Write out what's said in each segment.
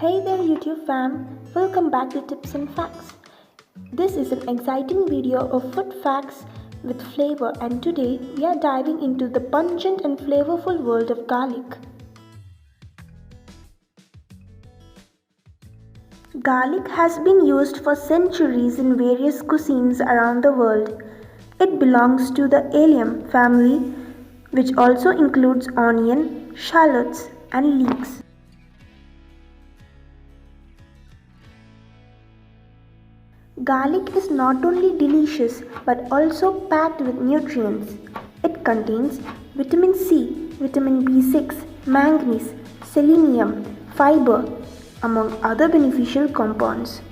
Hey there YouTube fam, welcome back to Tips and Facts. This is an exciting video of food facts with flavor, and today we are diving into the pungent and flavorful world of garlic. Garlic has been used for centuries in various cuisines around the world. It belongs to the allium family, which also includes onion, shallots, and leeks. Garlic is not only delicious but also packed with nutrients. It contains vitamin C, vitamin B6, manganese, selenium, fiber, among other beneficial compounds.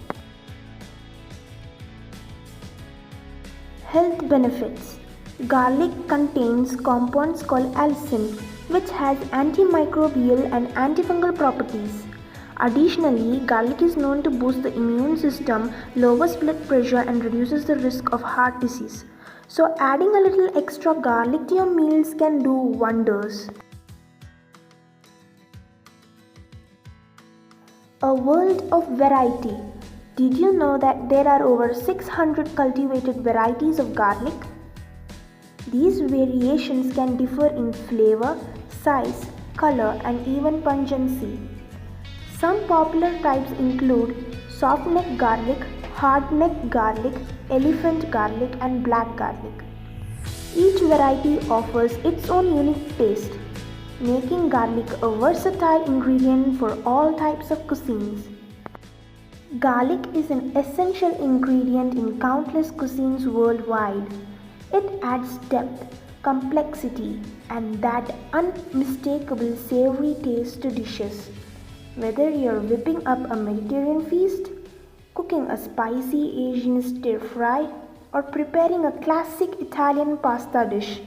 Health benefits. Garlic contains compounds called allicin, which has antimicrobial and antifungal properties. Additionally, garlic is known to boost the immune system, lowers blood pressure, and reduces the risk of heart disease. So, adding a little extra garlic to your meals can do wonders. A world of variety. Did you know that there are over 600 cultivated varieties of garlic? These variations can differ in flavor, size, color, and even pungency. Some popular types include soft neck garlic, hard neck garlic, elephant garlic, and black garlic. Each variety offers its own unique taste, making garlic a versatile ingredient for all types of cuisines. Garlic is an essential ingredient in countless cuisines worldwide. It adds depth, complexity, and that unmistakable savory taste to dishes. Whether you're whipping up a Mediterranean feast, cooking a spicy Asian stir fry, or preparing a classic Italian pasta dish,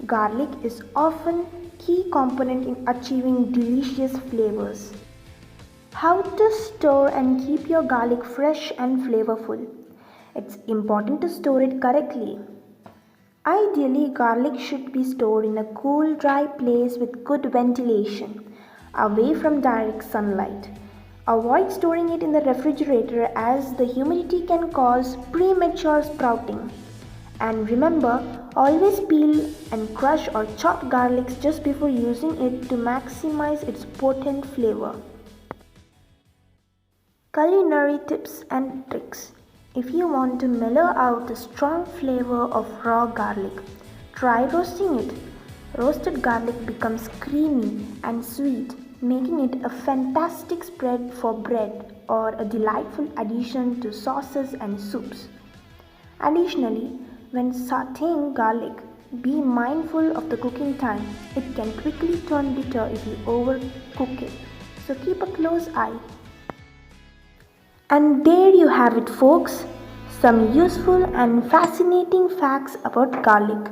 garlic is often a key component in achieving delicious flavors. How to store and keep your garlic fresh and flavorful? It's important to store it correctly. Ideally, garlic should be stored in a cool, dry place with good ventilation, away from direct sunlight. Avoid storing it in the refrigerator as the humidity can cause premature sprouting. And remember, always peel and crush or chop garlics just before using it to maximize its potent flavor. Culinary tips and tricks. If you want to mellow out the strong flavor of raw garlic, try roasting it. Roasted garlic becomes creamy and sweet, making it a fantastic spread for bread or a delightful addition to sauces and soups. Additionally, when sautéing garlic, be mindful of the cooking time. It can quickly turn bitter if you overcook it, so keep a close eye. And there you have it, folks, some useful and fascinating facts about garlic.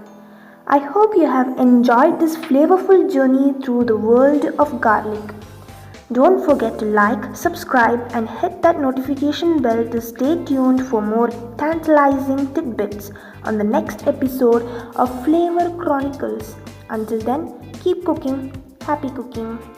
I hope you have enjoyed this flavorful journey through the world of garlic. Don't forget to like, subscribe, and hit that notification bell to stay tuned for more tantalizing tidbits on the next episode of Flavor Chronicles. Until then, keep cooking. Happy cooking.